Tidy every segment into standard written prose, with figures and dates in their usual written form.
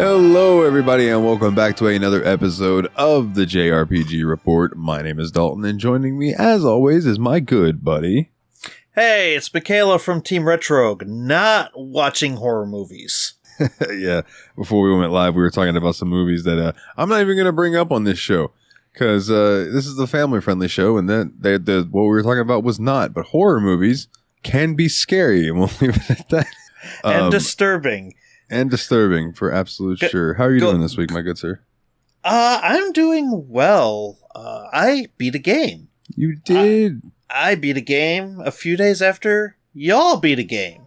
Hello, everybody, and welcome back to another episode of the JRPG Report. My name is Dalton, and joining me, as always, is my good buddy. Hey, it's Michaela from Team Retrogue, not watching horror movies. Yeah, before we went live, we were talking about some movies that I'm not even going to bring up on this show, because this is the family-friendly show, and what we were talking about was not, but horror movies can be scary, and we'll leave it at that. And disturbing. And disturbing, for absolute sure. How are you doing this week, my good sir? I'm doing well. I beat a game. You did? I beat a game a few days after y'all beat a game.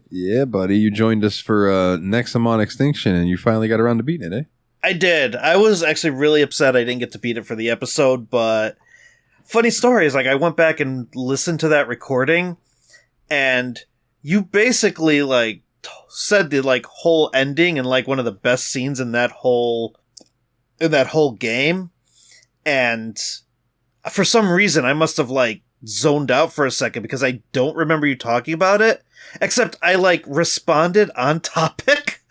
Yeah, buddy. You joined us for Nexamon Extinction, and you finally got around to beating it, eh? I did. I was actually really upset I didn't get to beat it for the episode, but funny story is, I went back and listened to that recording, and you basically, said the whole ending and one of the best scenes in that whole game, and for some reason I must have zoned out for a second because I don't remember you talking about it, except I responded on topic,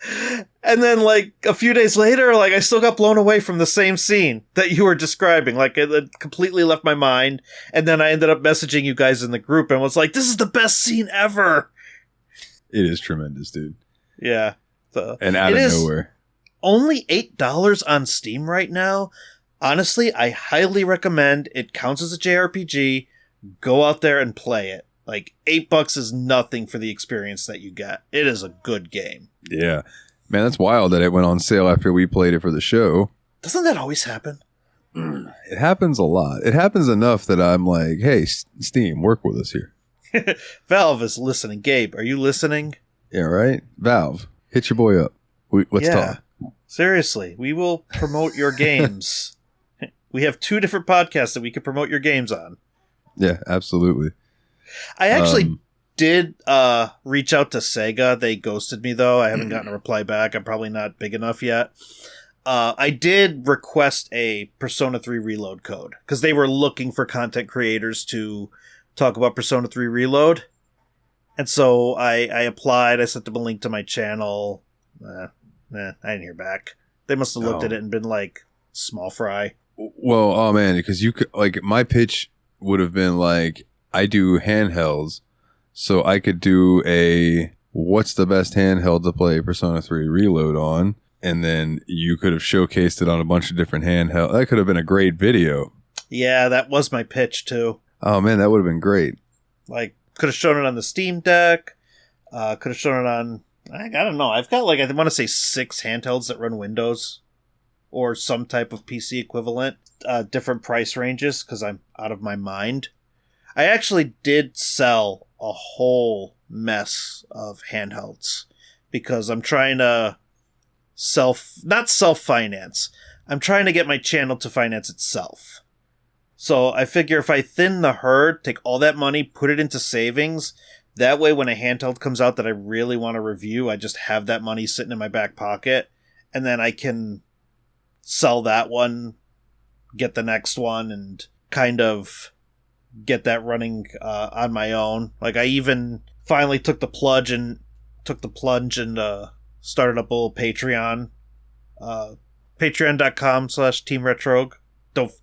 and then a few days later I still got blown away from the same scene that you were describing. It completely left my mind, and then I ended up messaging you guys in the group and was like, this is the best scene ever. It is tremendous, dude. Yeah. And out of nowhere. Only $8 on Steam right now. Honestly, I highly recommend. It counts as a JRPG. Go out there and play it. $8 is nothing for the experience that you get. It is a good game. Yeah. Man, that's wild that it went on sale after we played it for the show. Doesn't that always happen? It happens a lot. It happens enough that I'm like, hey, Steam, work with us here. Valve is listening. Gabe, are you listening? Yeah, right? Valve, hit your boy up. Let's talk. Seriously, we will promote your games. We have 2 different podcasts that we can promote your games on. Yeah, absolutely. I actually did reach out to Sega. They ghosted me, though. I haven't gotten a reply back. I'm probably not big enough yet. I did request a Persona 3 Reload code because they were looking for content creators to talk about Persona 3 Reload. And so I applied. I sent them a link to my channel. I didn't hear back. They must have looked at it and been like, small fry. Well, oh man, because you could, my pitch would have been I do handhelds, so I could do what's the best handheld to play Persona 3 Reload on, and then you could have showcased it on a bunch of different handhelds. That could have been a great video. Yeah, that was my pitch too. Oh man, that would have been great. Could have shown it on the Steam Deck. Could have shown it on, I don't know. I've got I want to say 6 handhelds that run Windows or some type of PC equivalent. Different price ranges because I'm out of my mind. I actually did sell a whole mess of handhelds because I'm trying to not self-finance. I'm trying to get my channel to finance itself. So I figure if I thin the herd, take all that money, put it into savings, that way when a handheld comes out that I really want to review, I just have that money sitting in my back pocket, and then I can sell that one, get the next one, and kind of get that running on my own. I even finally took the plunge and started up a little Patreon. Patreon.com/TeamRetrogue.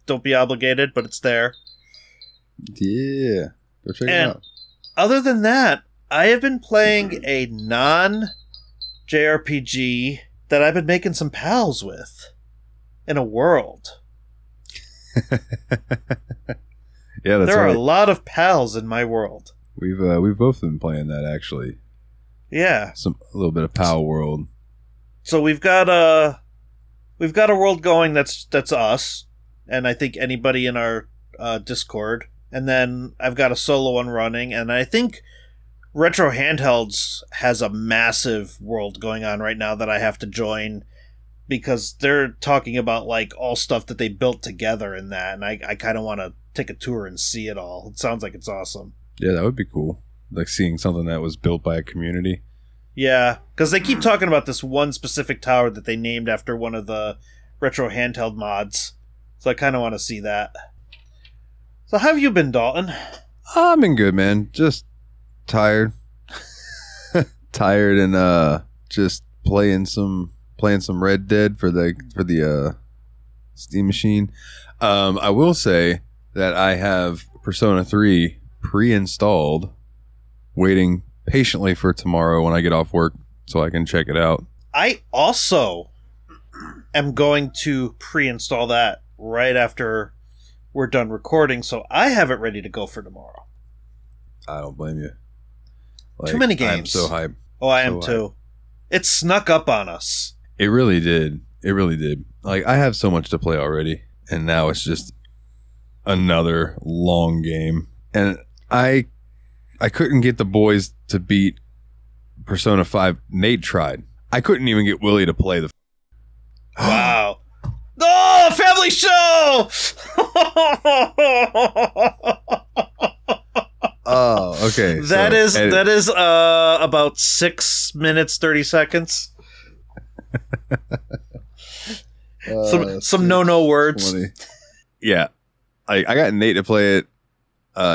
Don't be obligated, but it's there. Yeah. Go check it out. Other than that, I have been playing a non-JRPG that I've been making some pals with in a world. Yeah, that's there are right. a lot of pals in my world. We've both been playing that, actually. Yeah. A little bit of Pal World. So we've got a world going that's us. And I think anybody in our Discord. And then I've got a solo one running. And I think Retro Handhelds has a massive world going on right now that I have to join. Because they're talking about all stuff that they built together in that. And I kind of want to take a tour and see it all. It sounds like it's awesome. Yeah, that would be cool. Seeing something that was built by a community. Yeah, because they keep talking about this one specific tower that they named after one of the Retro Handheld mods. So I kind of want to see that. So how have you been, Dalton? I've been good, man. Just tired. Tired and just playing some Red Dead for the Steam machine. I will say that I have Persona 3 pre-installed, waiting patiently for tomorrow when I get off work so I can check it out. I also am going to pre-install that right after we're done recording, so I have it ready to go for tomorrow. I don't blame you. Too many games. I'm so hyped. Oh, I am too. It snuck up on us. It really did. It really did. Like, I have so much to play already, and now it's just another long game. And I couldn't get the boys to beat Persona 5. Nate tried. I couldn't even get Willie to play the... Wow. Oh, family show! Oh, okay. That is about 6 minutes 30 seconds. Some no words. 20. Yeah, I got Nate to play it.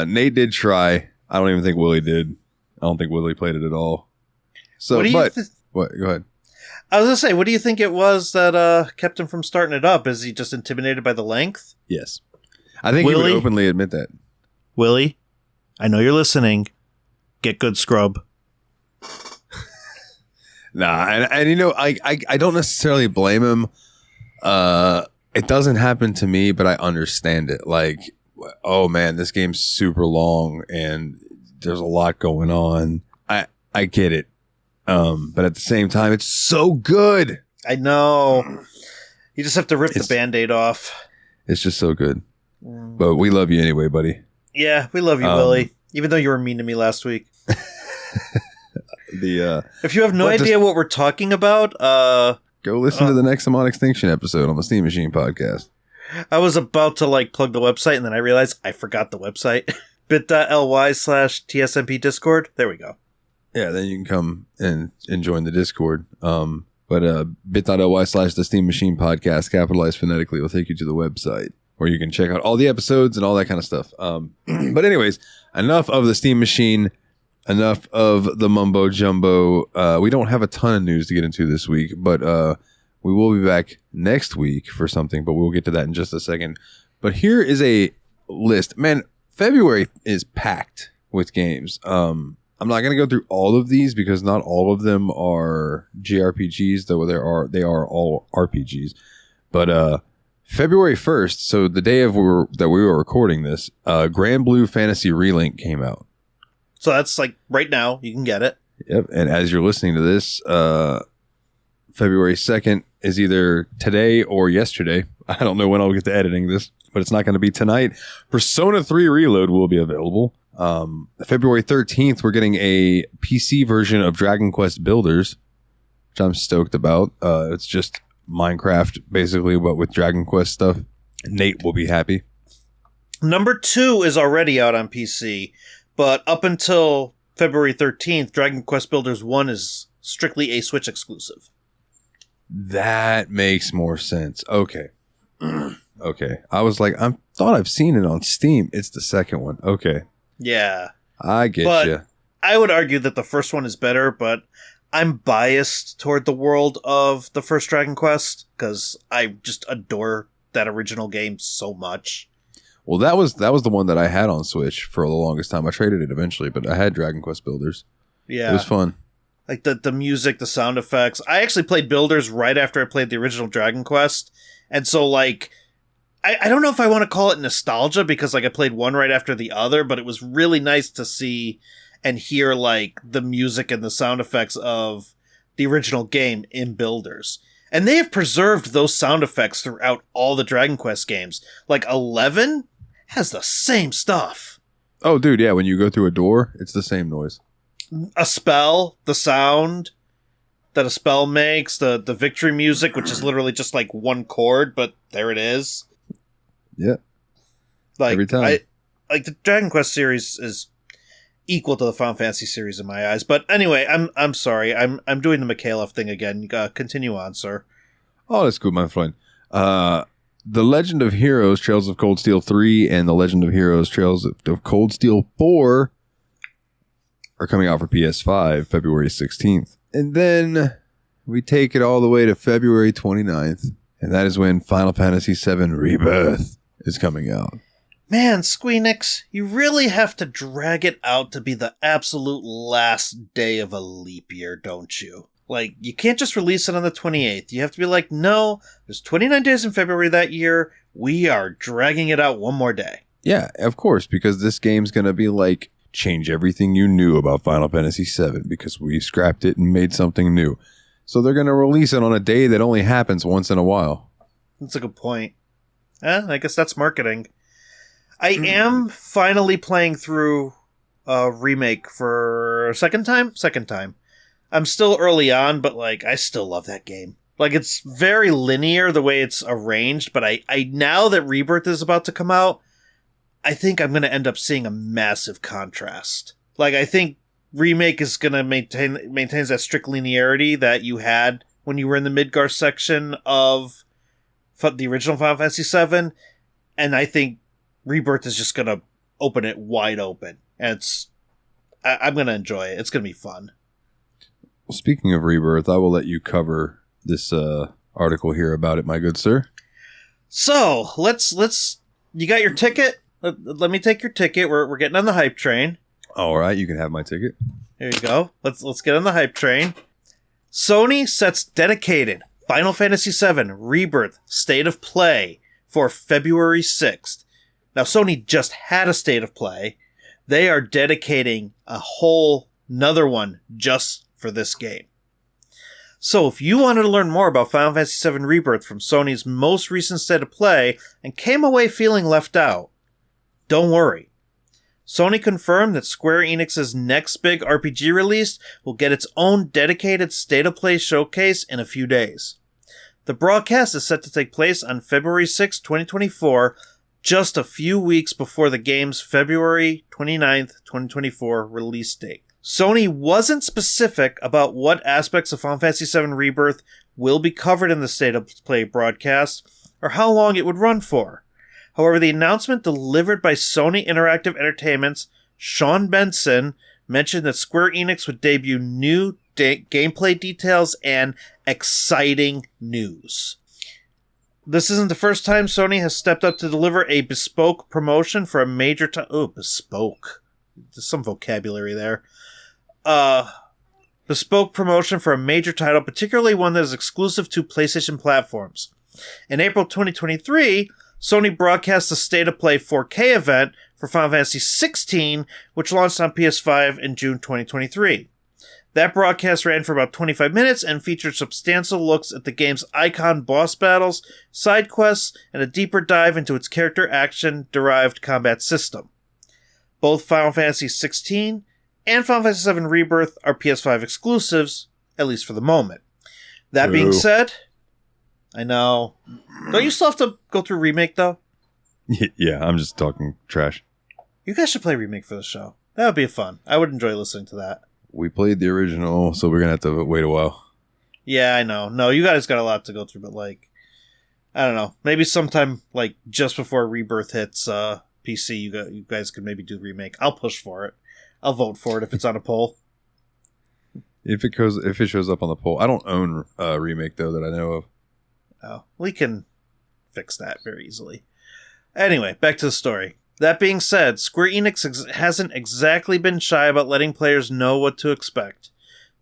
Nate did try. I don't even think Willie did. I don't think Willie played it at all. So, what? Go ahead. I was gonna say, what do you think it was that kept him from starting it up? Is he just intimidated by the length? Yes, I think Willie, he would openly admit that. Willie, I know you're listening. Get good, scrub. Nah, and you know, I don't necessarily blame him. It doesn't happen to me, but I understand it. Like, oh man, this game's super long and there's a lot going on. I get it. But at the same time, it's so good. I know. You just have to rip the Band-Aid off. It's just so good. But we love you anyway, buddy. Yeah, we love you, Willie. Even though you were mean to me last week. If you have no idea what we're talking about, go listen to the next I'm on Extinction episode on the Steam Machine podcast. I was about to plug the website, and then I realized I forgot the website. bit.ly/TSMP Discord. There we go. Yeah, then you can come and join the Discord. But bit.ly/the Steam Machine podcast, capitalized phonetically, will take you to the website where you can check out all the episodes and all that kind of stuff. But anyways, enough of the Steam Machine. Enough of the mumbo jumbo. We don't have a ton of news to get into this week, but we will be back next week for something, but we'll get to that in just a second. But here is a list. Man, February is packed with games. I'm not going to go through all of these because not all of them are JRPGs, though they are all RPGs. But February 1st, so the day that we were recording this, Grand Blue Fantasy Relink came out. So that's right now. You can get it. Yep. And as you're listening to this, February 2nd is either today or yesterday. I don't know when I'll get to editing this, but it's not going to be tonight. Persona 3 Reload will be available. February 13th, we're getting a PC version of Dragon Quest Builders, which I'm stoked about. It's just Minecraft, basically, but with Dragon Quest stuff. Nate will be happy. Number 2 is already out on PC. But up until February 13th, Dragon Quest Builders 1 is strictly a Switch exclusive. That makes more sense. Okay. Okay. I was like, I thought I've seen it on Steam. It's the second one. Okay. Yeah. I get you. I would argue that the first one is better, but I'm biased toward the world of the first Dragon Quest because I just adore that original game so much. Well, that was the one that I had on Switch for the longest time. I traded it eventually, but I had Dragon Quest Builders. Yeah. It was fun. Like the music, the sound effects. I actually played Builders right after I played the original Dragon Quest. And so, I don't know if I want to call it nostalgia because, I played one right after the other, but it was really nice to see and hear, the music and the sound effects of the original game in Builders. And they have preserved those sound effects throughout all the Dragon Quest games. 11 has the same stuff. Oh, dude, yeah. When you go through a door, it's the same noise. A spell, the sound that a spell makes, the victory music, which is literally just one chord, but there it is. Yeah. Every time. The Dragon Quest series is equal to the Final Fantasy series in my eyes. But anyway, I'm sorry. I'm doing the Mikhailov thing again. Continue on, sir. Oh, that's good, my friend. The Legend of Heroes Trails of Cold Steel 3 and The Legend of Heroes Trails of Cold Steel 4 are coming out for PS5 February 16th. And then we take it all the way to February 29th, and that is when Final Fantasy VII Rebirth is coming out. Man, Squeenix, you really have to drag it out to be the absolute last day of a leap year, don't you? Like, you can't just release it on the 28th. You have to be like, no, there's 29 days in February that year. We are dragging it out one more day. Yeah, of course, because this game's going to be like, change everything you knew about Final Fantasy VII because we scrapped it and made something new. So they're going to release it on a day that only happens once in a while. That's a good point. I guess that's marketing. I am finally playing through a remake for a second time. I'm still early on, but like I still love that game. Like it's very linear the way it's arranged, but I now that Rebirth is about to come out, I think I'm going to end up seeing a massive contrast. Like I think remake is going to maintains that strict linearity that you had when you were in the Midgar section of the original Final Fantasy VII, and I think Rebirth is just going to open it wide open. And I'm going to enjoy it. It's going to be fun. Well, speaking of Rebirth, I will let you cover this article here about it, my good sir. So, let's you got your ticket? Let me take your ticket. We're getting on the hype train. All right, you can have my ticket. There you go. Let's get on the hype train. Sony sets dedicated Final Fantasy VII Rebirth State of Play for February 6th. Now, Sony just had a State of Play. They are dedicating a whole nother one just for this game. So if you wanted to learn more about Final Fantasy VII Rebirth from Sony's most recent State of Play and came away feeling left out, don't worry. Sony confirmed that Square Enix's next big RPG release will get its own dedicated State of Play showcase in a few days. The broadcast is set to take place on February 6, 2024, just a few weeks before the game's February 29th, 2024 release date. Sony wasn't specific about what aspects of Final Fantasy VII Rebirth will be covered in the State of Play broadcast, or how long it would run for. However, the announcement delivered by Sony Interactive Entertainment's Sean Benson mentioned that Square Enix would debut new gameplay details and exciting news. This isn't the first time Sony has stepped up to deliver a bespoke promotion for a major bespoke. There's some vocabulary there. Bespoke promotion for a major title, particularly one that is exclusive to PlayStation platforms. In April 2023, Sony broadcast the State of Play 4K event for Final Fantasy XVI, which launched on PS5 in June 2023. That broadcast ran for about 25 minutes and featured substantial looks at the game's icon boss battles, side quests, and a deeper dive into its character action-derived combat system. Both Final Fantasy XVI and Final Fantasy VII Rebirth are PS5 exclusives, at least for the moment. That being said, I know. Don't you still have to go through Remake, though? Yeah, I'm just talking trash. You guys should play Remake for the show. That would be fun. I would enjoy listening to that. We played the original, so we're going to have to wait a while. Yeah, I know. No, you guys got a lot to go through, but, like, I don't know. Maybe sometime, like, just before Rebirth hits PC, you guys could maybe do Remake. I'll push for it. I'll vote for it if it's on a poll. If it shows up on the poll. I don't own a Remake, though, that I know of. Oh, we can fix that very easily. Anyway, back to the story. That being said, Square Enix hasn't exactly been shy about letting players know what to expect.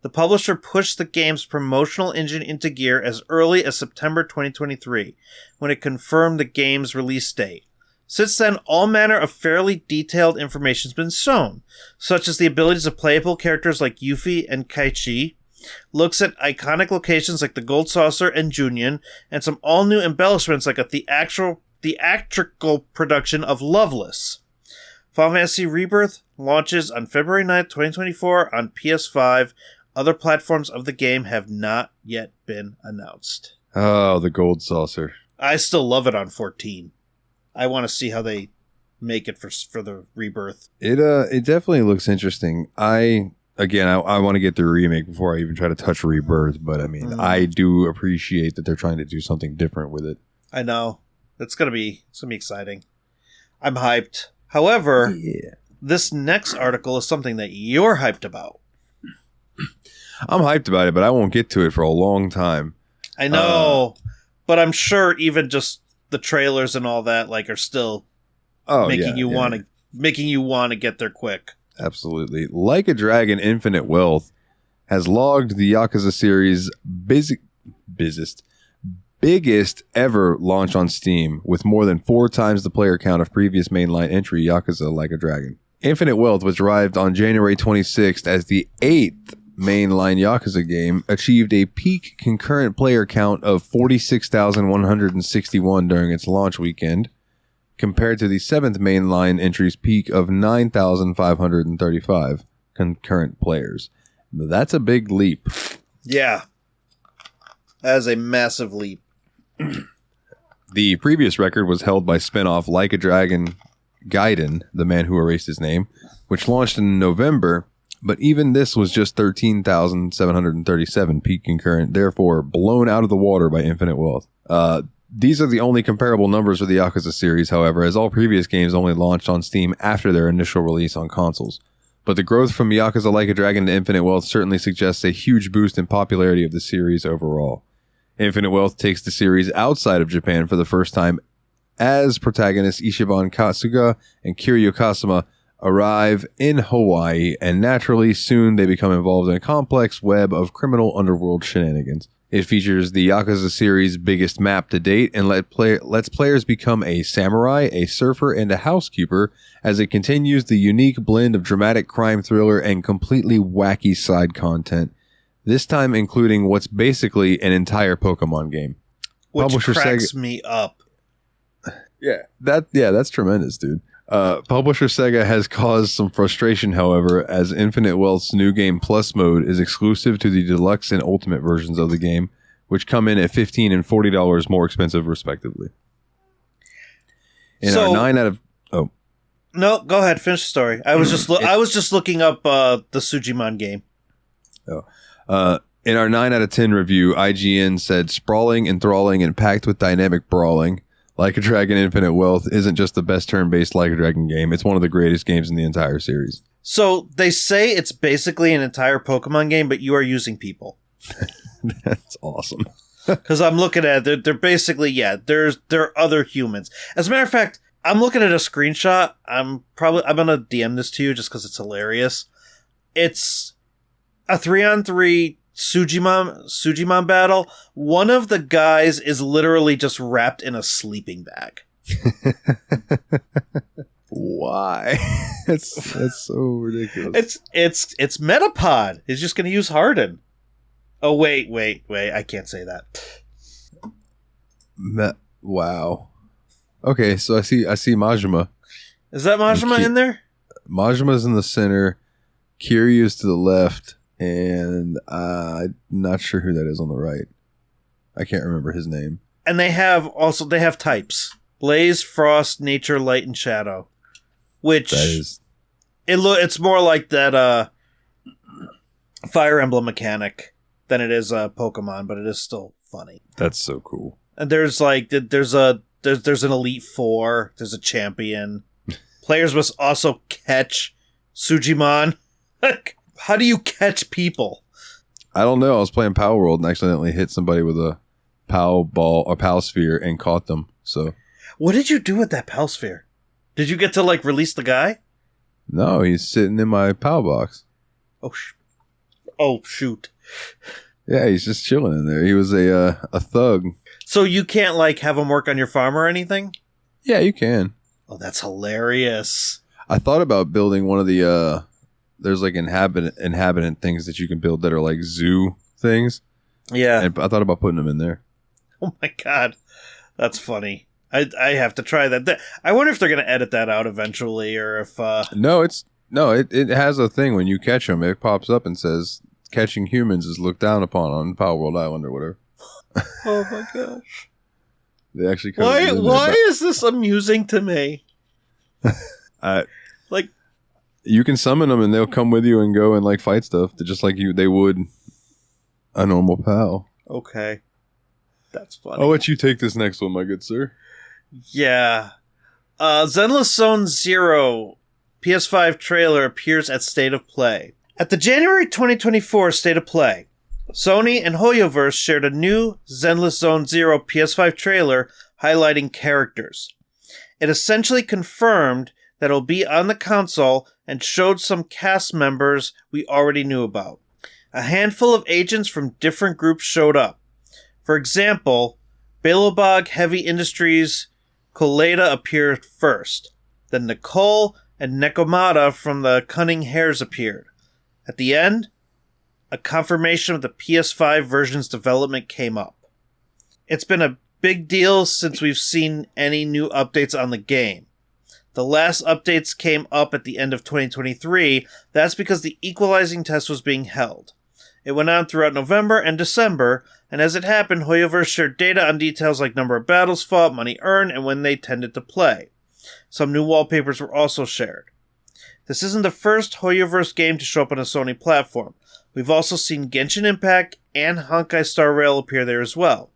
The publisher pushed the game's promotional engine into gear as early as September 2023, when it confirmed the game's release date. Since then, all manner of fairly detailed information has been shown, such as the abilities of playable characters like Yuffie and Kaichi, looks at iconic locations like the Gold Saucer and Junyuan, and some all-new embellishments like a theatrical production of Loveless. Final Fantasy Rebirth launches on February 9th, 2024 on PS5. Other platforms of the game have not yet been announced. Oh, the Gold Saucer. I still love it on 14. I want to see how they make it for the Rebirth. It definitely looks interesting. I want to get the Remake before I even try to touch Rebirth, but I mean, I do appreciate that they're trying to do something different with it. I know. It's gonna be exciting. I'm hyped. However, This next article is something that you're hyped about. I'm hyped about it, but I won't get to it for a long time. I know, but I'm sure even just the trailers and all that like are still making you want to get there quick. Absolutely. Like a Dragon Infinite Wealth has logged the Yakuza series' biggest ever launch on Steam, with more than 4 times the player count of previous mainline entry Yakuza Like a Dragon. Infinite Wealth, which arrived on January 26th as the 8th mainline Yakuza game, achieved a peak concurrent player count of 46,161 during its launch weekend, compared to the 7th mainline entry's peak of 9,535 concurrent players. That's a big leap. Yeah. That is a massive leap. The previous record was held by spin-off Like a Dragon Gaiden, the man who erased his name, which launched in November, but even this was just 13,737 peak concurrent, therefore blown out of the water by Infinite Wealth. These are the only comparable numbers for the Yakuza series, however, as all previous games only launched on Steam after their initial release on consoles. But the growth from Yakuza Like a Dragon to Infinite Wealth certainly suggests a huge boost in popularity of the series overall. Infinite Wealth takes the series outside of Japan for the first time, as protagonists Ichiban Kasuga and Kiryu Kasuma arrive in Hawaii, and naturally soon they become involved in a complex web of criminal underworld shenanigans. It features the Yakuza series' biggest map to date and lets players become a samurai, a surfer, and a housekeeper as it continues the unique blend of dramatic crime thriller and completely wacky side content, this time including what's basically an entire Pokemon game. Which Publisher cracks me up. That's tremendous, dude. Publisher Sega has caused some frustration, however, as Infinite Wealth's New Game Plus mode is exclusive to the deluxe and ultimate versions of the game, which come in at $15 and $40 more expensive, respectively. In our 9 out of... Oh. No, go ahead, finish the story. I was just looking up the Sujimon game. In our 9 out of 10 review, IGN said, sprawling, enthralling, and packed with dynamic brawling, Like a Dragon Infinite Wealth isn't just the best turn-based Like a Dragon game, it's one of the greatest games in the entire series. So they say it's basically an entire Pokemon game, but you are using people. That's awesome. Because I'm looking at it, they're basically, they're other humans. As a matter of fact, I'm looking at a screenshot. I'm gonna DM this to you just because it's hilarious. It's a 3-on-3 Sujimon battle. One of the guys is literally just wrapped in a sleeping bag. Why? That's so ridiculous. It's Metapod. He's just gonna use Harden. Oh wait, I can't say that. Wow. Okay, so I see Majima. Is that Majima in there? Majima's in the center. Kiryu's to the left. And I'm not sure who that is on the right. I can't remember his name. And they have types: Blaze, Frost, Nature, Light, and Shadow. Which it's more like that Fire Emblem mechanic than it is Pokemon, but it is still funny. That's so cool. And there's an Elite Four. There's a champion. Players must also catch Sujimon. How do you catch people? I don't know. I was playing Power World and accidentally hit somebody with a POW ball or POW sphere and caught them. So, what did you do with that POW sphere? Did you get to release the guy? No, he's sitting in my POW box. Oh shoot! Yeah, he's just chilling in there. He was a thug. So you can't have him work on your farm or anything? Yeah, you can. Oh, that's hilarious. I thought about building one of the there's inhabitant things that you can build that are like zoo things. Yeah. And I thought about putting them in there. Oh my god. That's funny. I have to try that. I wonder if they're going to edit that out eventually, or if it has a thing when you catch them, it pops up and says catching humans is looked down upon on Power World Island or whatever. Oh my gosh. They actually Why is this amusing to me? You can summon them and they'll come with you and go and fight stuff just like they would a normal POW. Okay. That's funny. I'll let you take this next one, my good sir. Yeah. Zenless Zone Zero PS5 trailer appears at State of Play. At the January 2024 State of Play, Sony and Hoyoverse shared a new Zenless Zone Zero PS5 trailer highlighting characters. It essentially confirmed that it'll be on the console and showed some cast members we already knew about. A handful of agents from different groups showed up. For example, Belobog Heavy Industries Koleda appeared first. Then Nicole and Nekomata from the Cunning Hares appeared. At the end, a confirmation of the PS5 version's development came up. It's been a big deal since we've seen any new updates on the game. The last updates came up at the end of 2023. That's because the equalizing test was being held. It went on throughout November and December, and as it happened, Hoyoverse shared data on details like number of battles fought, money earned, and when they tended to play. Some new wallpapers were also shared. This isn't the first Hoyoverse game to show up on a Sony platform. We've also seen Genshin Impact and Honkai Star Rail appear there as well.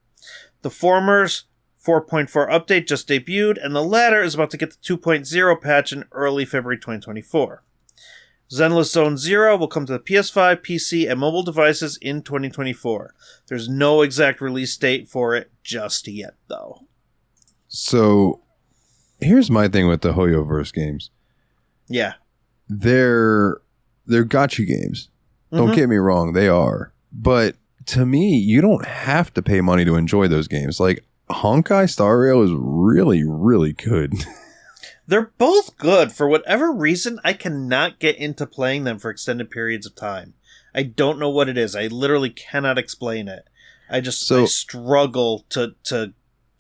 The former's 4.4 update just debuted, and the latter is about to get the 2.0 patch in early February 2024. Zenless Zone Zero will come to the PS5, PC, and mobile devices in 2024. There's no exact release date for it just yet, though. So, here's my thing with the Hoyoverse games. Yeah. They're gacha games. Don't get me wrong, they are. But to me, you don't have to pay money to enjoy those games. Like, Honkai Star Rail is really, really good. They're both good. For whatever reason, I cannot get into playing them for extended periods of time. I don't know what it is. I literally cannot explain it. I struggle to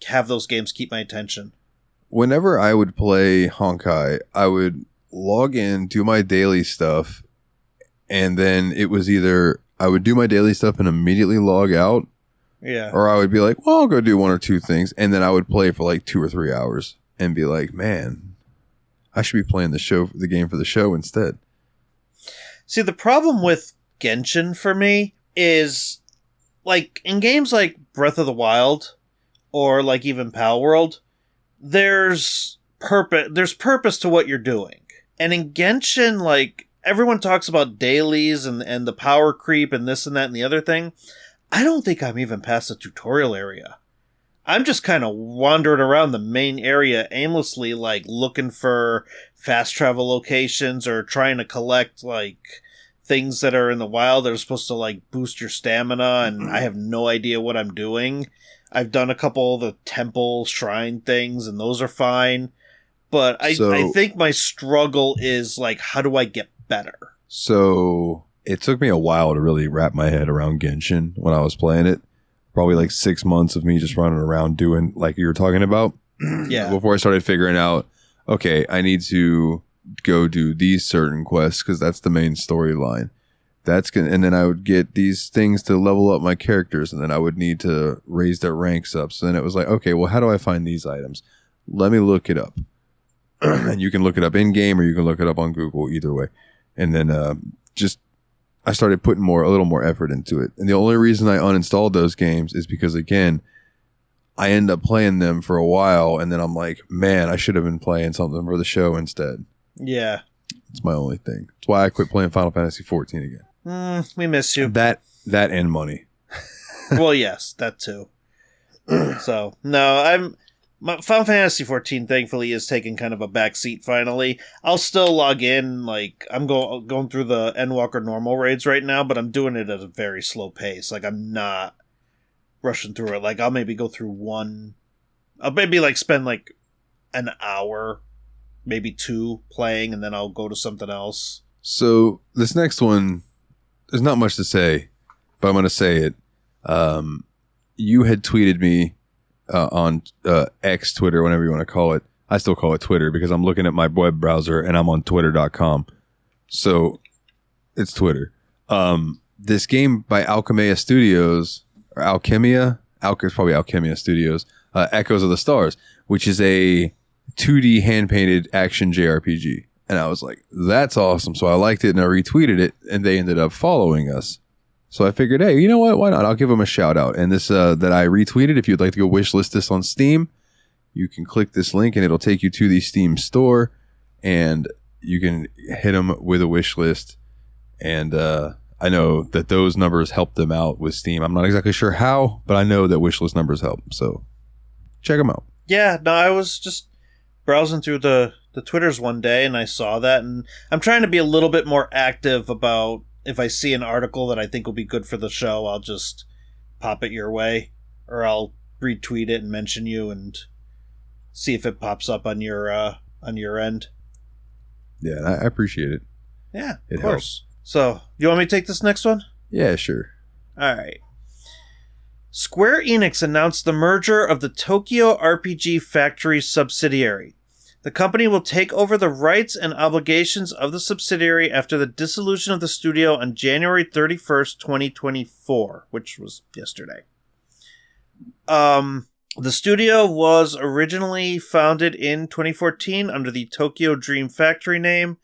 have those games keep my attention. Whenever I would play Honkai, I would log in, do my daily stuff, and then it was either I would do my daily stuff and immediately log out, or I would be like, well, I'll go do one or two things, and then I would play for like 2 or 3 hours and be like, man, I should be playing the game for the show instead. See, the problem with Genshin for me is, like, in games like Breath of the Wild or like even Pal World, there's purpose to what you're doing. And in Genshin, like, everyone talks about dailies and the power creep and this and that and the other thing. I don't think I'm even past the tutorial area. I'm just kind of wandering around the main area aimlessly, like, looking for fast travel locations or trying to collect, like, things that are in the wild that are supposed to, like, boost your stamina, and I have no idea what I'm doing. I've done a couple of the temple shrine things, and those are fine. But I think my struggle is, like, how do I get better? So it took me a while to really wrap my head around Genshin when I was playing it. Probably like 6 months of me just running around doing like you were talking about. Yeah. Before I started figuring out, okay, I need to go do these certain quests because that's the main storyline. And then I would get these things to level up my characters, and then I would need to raise their ranks up. So then it was like, okay, well, how do I find these items? Let me look it up. And you can look it up in game, or you can look it up on Google. Either way, and then I started putting a little more effort into it. And the only reason I uninstalled those games is because, again, I end up playing them for a while, and then I'm like, man, I should have been playing something for the show instead. Yeah. It's my only thing. That's why I quit playing Final Fantasy 14 again. We miss you. That and money. Well, yes, that too. So, no, my Final Fantasy 14, thankfully, is taking kind of a backseat finally. I'll still log in, like, I'm going through the Endwalker normal raids right now, but I'm doing it at a very slow pace. Like, I'm not rushing through it. Like, I'll maybe go through one. I'll maybe, like, spend, like, an hour, maybe 2 playing, and then I'll go to something else. So, this next one, there's not much to say, but I'm going to say it. You had tweeted me on X, Twitter, whatever you want to call it. I still call it Twitter because I'm looking at my web browser and I'm on twitter.com. So it's Twitter. This game by Alchemia Studios, or Alchemia, it's probably Alchemia Studios, Echoes of the Stars, which is a 2D hand-painted action JRPG. And I was like, that's awesome. So I liked it and I retweeted it, and they ended up following us. So I figured, hey, you know what? Why not? I'll give them a shout out. And this that I retweeted, if you'd like to go wishlist this on Steam, you can click this link and it'll take you to the Steam store, and you can hit them with a wish list. And I know that those numbers help them out with Steam. I'm not exactly sure how, but I know that wishlist numbers help. So check them out. Yeah, no, I was just browsing through the Twitters one day and I saw that, and I'm trying to be a little bit more active about if I see an article that I think will be good for the show, I'll just pop it your way, or I'll retweet it and mention you and see if it pops up on your end. Yeah, I appreciate it. Yeah, it of course. Helps. So, you want me to take this next one? Yeah, sure. All right. Square Enix announced the merger of the Tokyo RPG Factory subsidiary. The company will take over the rights and obligations of the subsidiary after the dissolution of the studio on January 31st, 2024, which was yesterday. The studio was originally founded in 2014 under the Tokyo Dream Factory name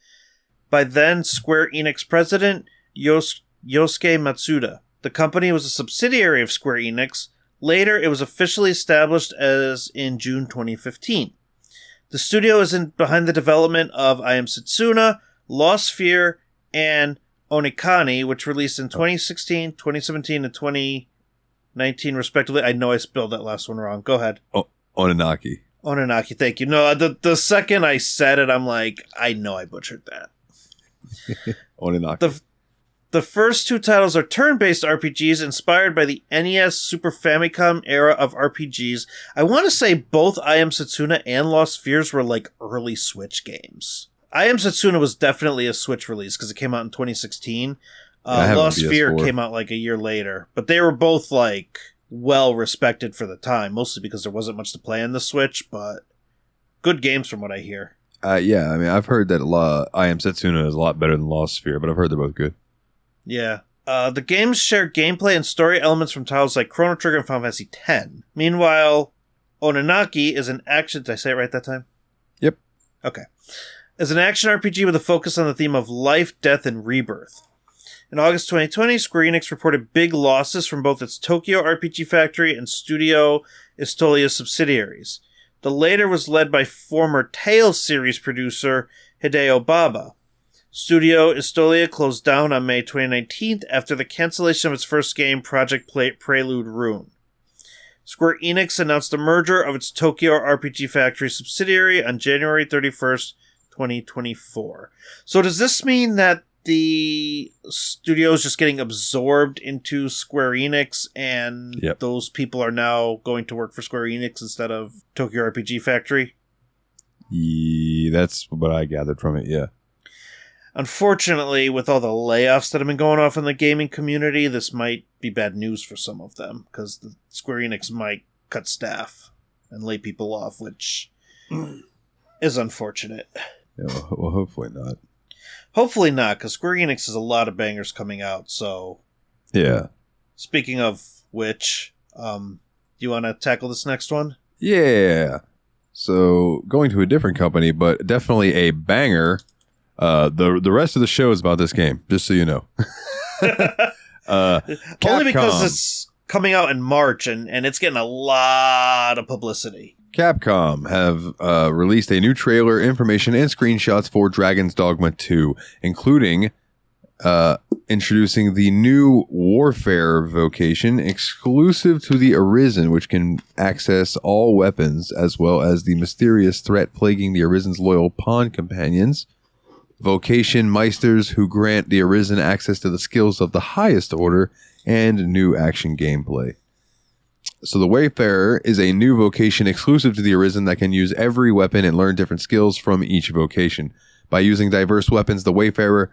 by then Square Enix president Yosuke Matsuda. The company was a subsidiary of Square Enix. Later, it was officially established as in June 2015. The studio is behind the development of I Am Setsuna, Lost Sphere, and Onikani, which released in 2016, 2017, and 2019, respectively. I know I spelled that last one wrong. Go ahead. Oninaki. Oninaki, thank you. No, the second I said it, I'm like, I know I butchered that. Oninaki. The first two titles are turn-based RPGs inspired by the NES Super Famicom era of RPGs. I want to say both I Am Setsuna and Lost Spheres were like early Switch games. I Am Setsuna was definitely a Switch release because it came out in 2016. Lost Sphere came out like a year later. But they were both like well respected for the time, mostly because there wasn't much to play on the Switch, but good games from what I hear. Yeah, I mean, I've heard that I Am Setsuna is a lot better than Lost Sphere, but I've heard they're both good. Yeah. The games share gameplay and story elements from titles like Chrono Trigger and Final Fantasy X. Meanwhile, Oninaki is an action... Did I say it right that time? Yep. Okay. Is an action RPG with a focus on the theme of life, death, and rebirth. In August 2020, Square Enix reported big losses from both its Tokyo RPG Factory and Studio Estolia subsidiaries. The latter was led by former Tales series producer Hideo Baba. Studio Estolia closed down on May 2019 after the cancellation of its first game, Project Prelude Rune. Square Enix announced the merger of its Tokyo RPG Factory subsidiary on January 31st, 2024. So does this mean that the studio is just getting absorbed into Square Enix and those people are now going to work for Square Enix instead of Tokyo RPG Factory? Yeah, that's what I gathered from it, yeah. Unfortunately, with all the layoffs that have been going off in the gaming community, this might be bad news for some of them, because the Square Enix might cut staff and lay people off, which is unfortunate. Yeah, well, hopefully not. Hopefully not, because Square Enix has a lot of bangers coming out, so... Yeah. Speaking of which, do you want to tackle this next one? Yeah. So, going to a different company, but definitely a banger... The rest of the show is about this game, just so you know. Only because it's coming out in March and it's getting a lot of publicity. Capcom have released a new trailer, information, and screenshots for Dragon's Dogma 2, including introducing the new Warfare vocation exclusive to the Arisen, which can access all weapons, as well as the mysterious threat plaguing the Arisen's loyal pawn companions. Vocation Meisters who grant the Arisen access to the skills of the highest order, and new action gameplay. So the Wayfarer is a new vocation exclusive to the Arisen that can use every weapon and learn different skills from each vocation. By using diverse weapons, the Wayfarer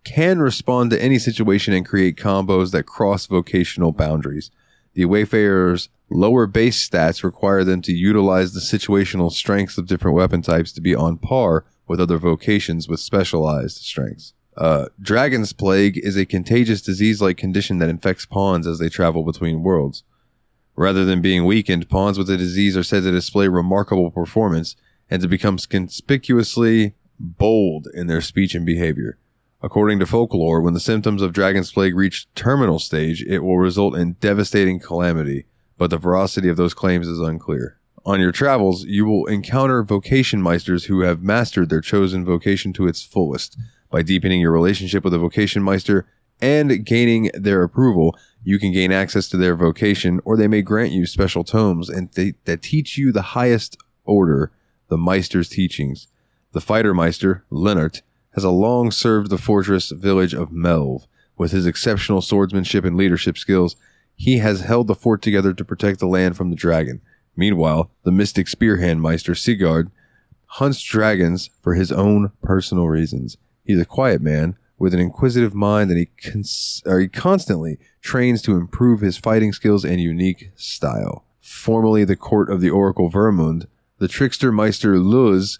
can respond to any situation and create combos that cross vocational boundaries. The Wayfarer's lower base stats require them to utilize the situational strengths of different weapon types to be on par with other vocations with specialized strengths. Dragon's Plague is a contagious disease-like condition that infects pawns as they travel between worlds. Rather than being weakened, pawns with the disease are said to display remarkable performance and to become conspicuously bold in their speech and behavior. According to folklore, when the symptoms of Dragon's Plague reach terminal stage, it will result in devastating calamity, but the veracity of those claims is unclear. On your travels, you will encounter vocation meisters who have mastered their chosen vocation to its fullest. By deepening your relationship with a vocation meister and gaining their approval, you can gain access to their vocation, or they may grant you special tomes that teach you the highest order, the Meister's teachings. The fighter Meister, Lennart, has long served the fortress village of Melv. With his exceptional swordsmanship and leadership skills, he has held the fort together to protect the land from the dragon. Meanwhile, the mystic spearhand Meister, Sigurd, hunts dragons for his own personal reasons. He's a quiet man with an inquisitive mind, and he constantly trains to improve his fighting skills and unique style. Formerly the court of the Oracle Vermund, the trickster Meister Luz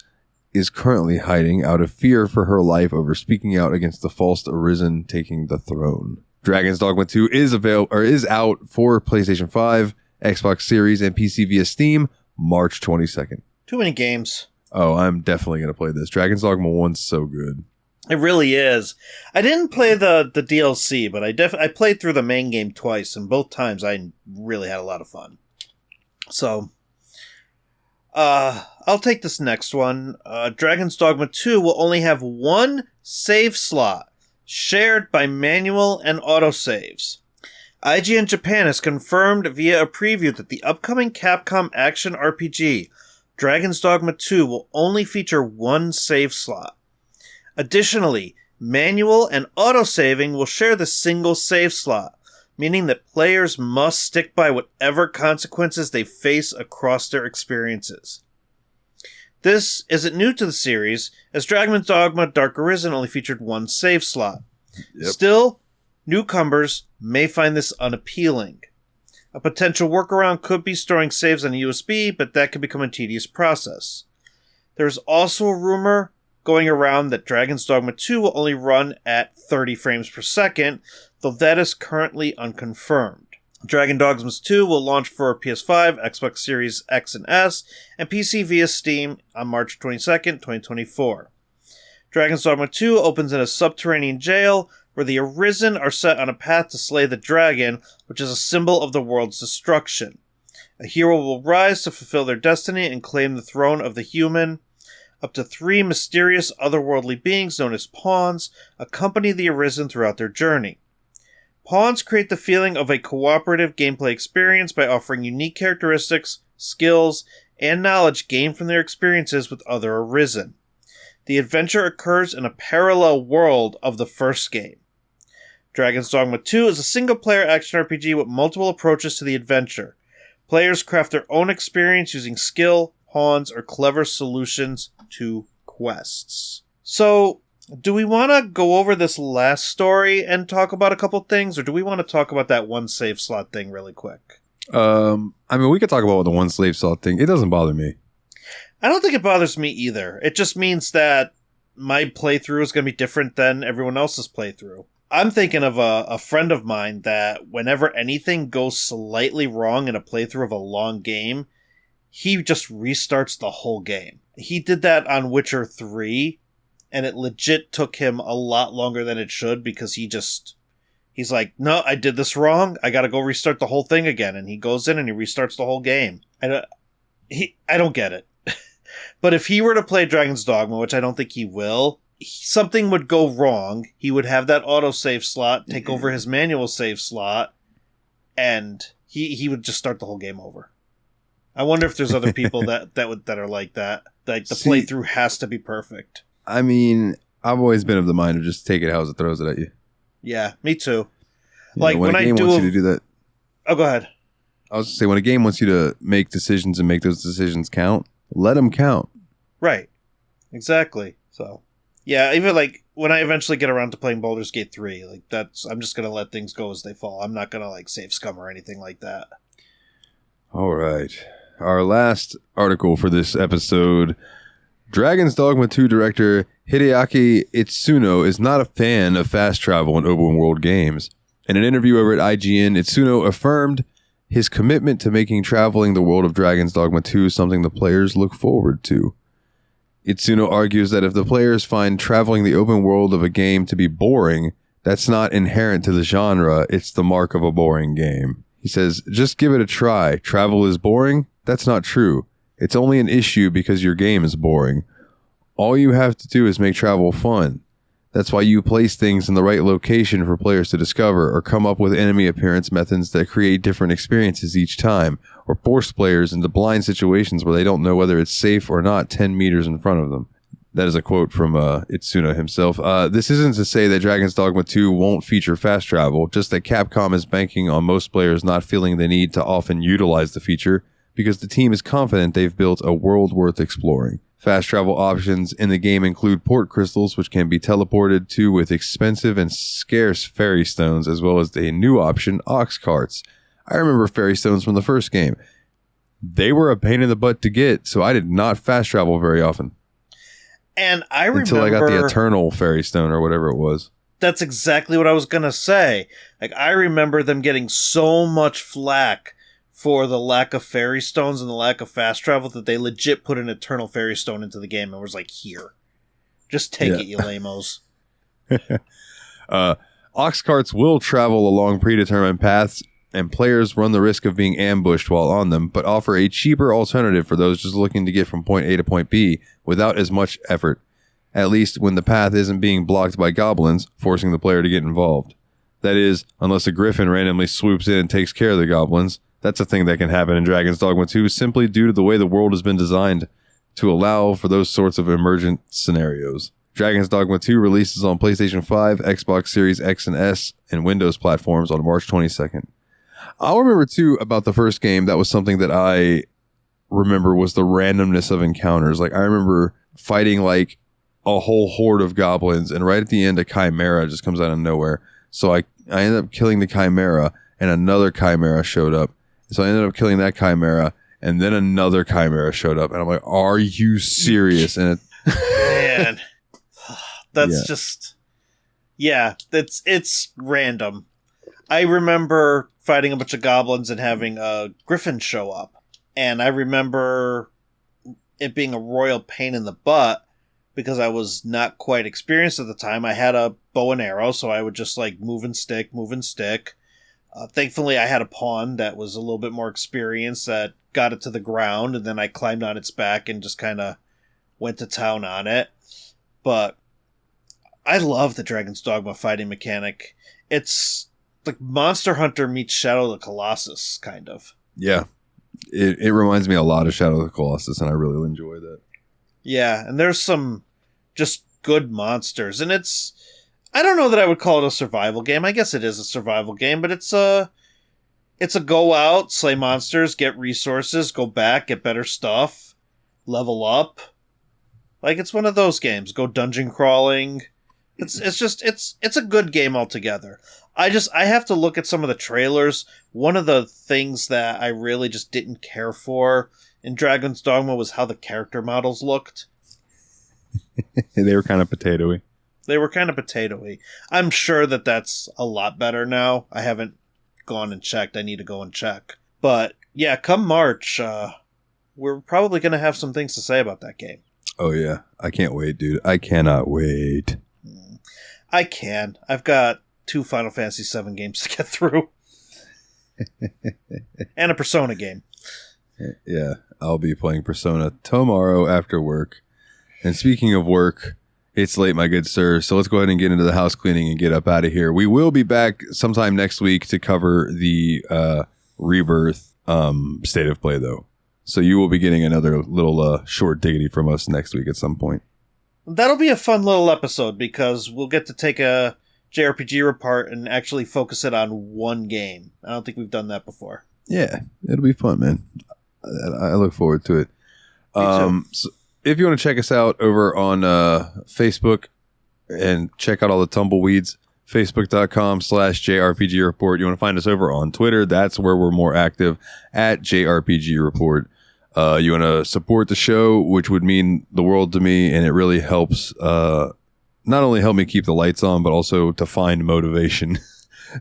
is currently hiding out of fear for her life over speaking out against the false arisen taking the throne. Dragon's Dogma 2 is out for PlayStation 5, Xbox Series, and PC via Steam, March 22nd. Too many games. Oh, I'm definitely going to play this. Dragon's Dogma 1's so good. It really is. I didn't play the DLC, but I played through the main game twice, and both times I really had a lot of fun. So, I'll take this next one. Dragon's Dogma 2 will only have one save slot, shared by manual and autosaves. IGN Japan has confirmed via a preview that the upcoming Capcom action RPG, Dragon's Dogma 2, will only feature one save slot. Additionally, manual and autosaving will share the single save slot, meaning that players must stick by whatever consequences they face across their experiences. This isn't new to the series, as Dragon's Dogma Dark Arisen only featured one save slot. Yep. Still, newcomers may find this unappealing. A potential workaround could be storing saves on a USB, but that could become a tedious process. There's also a rumor going around that Dragon's Dogma 2 will only run at 30 frames per second, though that is currently unconfirmed. Dragon Dogma 2 will launch for PS5, Xbox Series X and S, and PC via Steam on March 22nd, 2024. Dragon's Dogma 2 opens in a subterranean jail where the Arisen are set on a path to slay the dragon, which is a symbol of the world's destruction. A hero will rise to fulfill their destiny and claim the throne of the human. Up to 3 mysterious otherworldly beings known as pawns accompany the Arisen throughout their journey. Pawns create the feeling of a cooperative gameplay experience by offering unique characteristics, skills, and knowledge gained from their experiences with other Arisen. The adventure occurs in a parallel world of the first game. Dragon's Dogma 2 is a single-player action RPG with multiple approaches to the adventure. Players craft their own experience using skill, pawns, or clever solutions to quests. So, do we want to go over this last story and talk about a couple things, or do we want to talk about that one save slot thing really quick? I mean, we could talk about the one save slot thing. It doesn't bother me. I don't think it bothers me either. It just means that my playthrough is going to be different than everyone else's playthrough. I'm thinking of a friend of mine that whenever anything goes slightly wrong in a playthrough of a long game, he just restarts the whole game. He did that on Witcher 3, and it legit took him a lot longer than it should because he's like, no, I did this wrong. I gotta go restart the whole thing again. And he goes in and he restarts the whole game. I don't get it. But if he were to play Dragon's Dogma, which I don't think he will, something would go wrong. He would have that autosave slot take over his manual save slot, and he would just start the whole game over. I wonder if there's other people that are like that. Like the playthrough has to be perfect. I mean, I've always been of the mind of just take it how it throws it at you. Yeah, me too. Yeah, like when a game wants you to do that. Oh, go ahead. I was going to say, when a game wants you to make decisions and make those decisions count, let them count. Right. Exactly. So, yeah, even like when I eventually get around to playing Baldur's Gate 3, like I'm just going to let things go as they fall. I'm not going to like save scum or anything like that. All right. Our last article for this episode. Dragon's Dogma 2 director Hideaki Itsuno is not a fan of fast travel in open world games. In an interview over at IGN, Itsuno affirmed his commitment to making traveling the world of Dragon's Dogma 2 something the players look forward to. Itsuno argues that if the players find traveling the open world of a game to be boring, that's not inherent to the genre, it's the mark of a boring game. He says, just give it a try. Travel is boring? That's not true. It's only an issue because your game is boring. All you have to do is make travel fun. That's why you place things in the right location for players to discover, or come up with enemy appearance methods that create different experiences each time, or force players into blind situations where they don't know whether it's safe or not 10 meters in front of them. That is a quote from Itsuno himself. This isn't to say that Dragon's Dogma 2 won't feature fast travel, just that Capcom is banking on most players not feeling the need to often utilize the feature, because the team is confident they've built a world worth exploring. Fast travel options in the game include port crystals, which can be teleported to with expensive and scarce fairy stones, as well as the new option, ox carts. I remember fairy stones from the first game. They were a pain in the butt to get, so I did not fast travel very often. And I remember... Until I got the Eternal Fairy Stone, or whatever it was. That's exactly what I was going to say. Like, I remember them getting so much flack for the lack of fairy stones and the lack of fast travel that they legit put an Eternal Fairy Stone into the game and was like, here. Just take it, you lamos. Ox carts will travel along predetermined paths, and players run the risk of being ambushed while on them, but offer a cheaper alternative for those just looking to get from point A to point B without as much effort, at least when the path isn't being blocked by goblins, forcing the player to get involved. That is, unless a griffin randomly swoops in and takes care of the goblins. That's a thing that can happen in Dragon's Dogma 2 simply due to the way the world has been designed to allow for those sorts of emergent scenarios. Dragon's Dogma 2 releases on PlayStation 5, Xbox Series X and S, and Windows platforms on March 22nd. I'll remember, too, about the first game, that was something that I remember was the randomness of encounters. Like, I remember fighting, like, a whole horde of goblins, and right at the end, a chimera just comes out of nowhere. So I ended up killing the chimera, and another chimera showed up. So I ended up killing that chimera, and then another chimera showed up, and I'm like, are you serious? And man, that's just... Yeah, it's random. I remember fighting a bunch of goblins and having a griffin show up. And I remember it being a royal pain in the butt because I was not quite experienced at the time. I had a bow and arrow, so I would just like move and stick. Thankfully, I had a pawn that was a little bit more experienced that got it to the ground, and then I climbed on its back and just kind of went to town on it. But I love the Dragon's Dogma fighting mechanic. It's like Monster Hunter meets Shadow of the Colossus, kind of. Yeah. It reminds me a lot of Shadow of the Colossus, and I really enjoy that. Yeah, and there's some just good monsters, and it's... I don't know that I would call it a survival game. I guess it is a survival game, but it's a go out, slay monsters, get resources, go back, get better stuff, level up. Like, it's one of those games. Go dungeon crawling. It's a good game altogether. I have to look at some of the trailers. One of the things that I really just didn't care for in Dragon's Dogma was how the character models looked. They were kind of potatoey. I'm sure that that's a lot better now. I haven't gone and checked. I need to go and check. But yeah, come March, we're probably going to have some things to say about that game. Oh yeah. I can't wait, dude. I cannot wait. I can. I've got 2 Final Fantasy VII games to get through. And a Persona game. Yeah, I'll be playing Persona tomorrow after work. And speaking of work, it's late, my good sir, so let's go ahead and get into the house cleaning and get up out of here. We will be back sometime next week to cover the Rebirth state of play, though. So you will be getting another little short diggity from us next week at some point. That'll be a fun little episode because we'll get to take a JRPG apart and actually focus it on one game. I don't think we've done that before. Yeah, it'll be fun, man. I look forward to it. So if you want to check us out over on Facebook and check out all the tumbleweeds, facebook.com/JRPG Report. You want to find us over on Twitter. That's where we're more active, at JRPG Report. You want to support the show, which would mean the world to me, and it really helps not only help me keep the lights on, but also to find motivation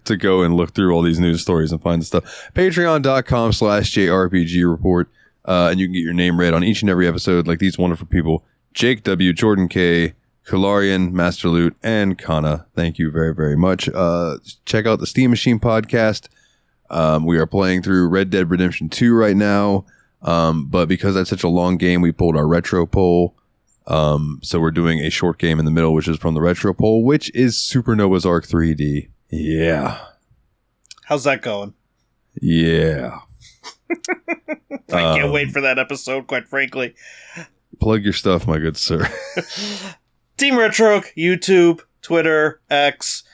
to go and look through all these news stories and find the stuff. Patreon.com/JRPG Report. And you can get your name read on each and every episode like these wonderful people: Jake W., Jordan K., Kularian, MasterLoot, and Kana. Thank you very, very much. Check out the Steam Machine podcast. We are playing through Red Dead Redemption 2 right now. But because that's such a long game, we pulled our retro poll. So we're doing a short game in the middle, which is from the Retro Poll, which is Supernova's Arc 3D. Yeah. How's that going? Yeah. I can't wait for that episode, quite frankly. Plug your stuff, my good sir. Team Retro, YouTube, Twitter, X,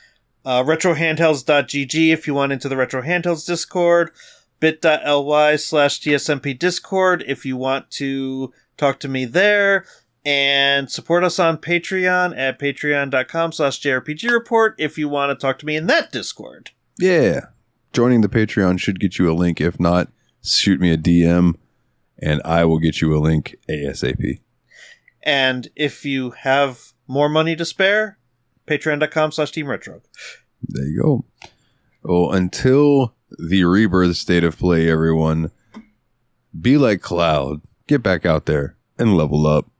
retrohandhelds.gg if you want into the Retro Handhelds Discord, bit.ly/TSMP Discord if you want to talk to me there, and support us on Patreon at patreon.com/JRPG Report if you want to talk to me in that Discord. Yeah. Joining the Patreon should get you a link. If not, shoot me a DM and I will get you a link ASAP. And if you have more money to spare, patreon.com/TeamRetro. There you go. Well, until the rebirth state of play, everyone, be like Cloud. Get back out there and level up.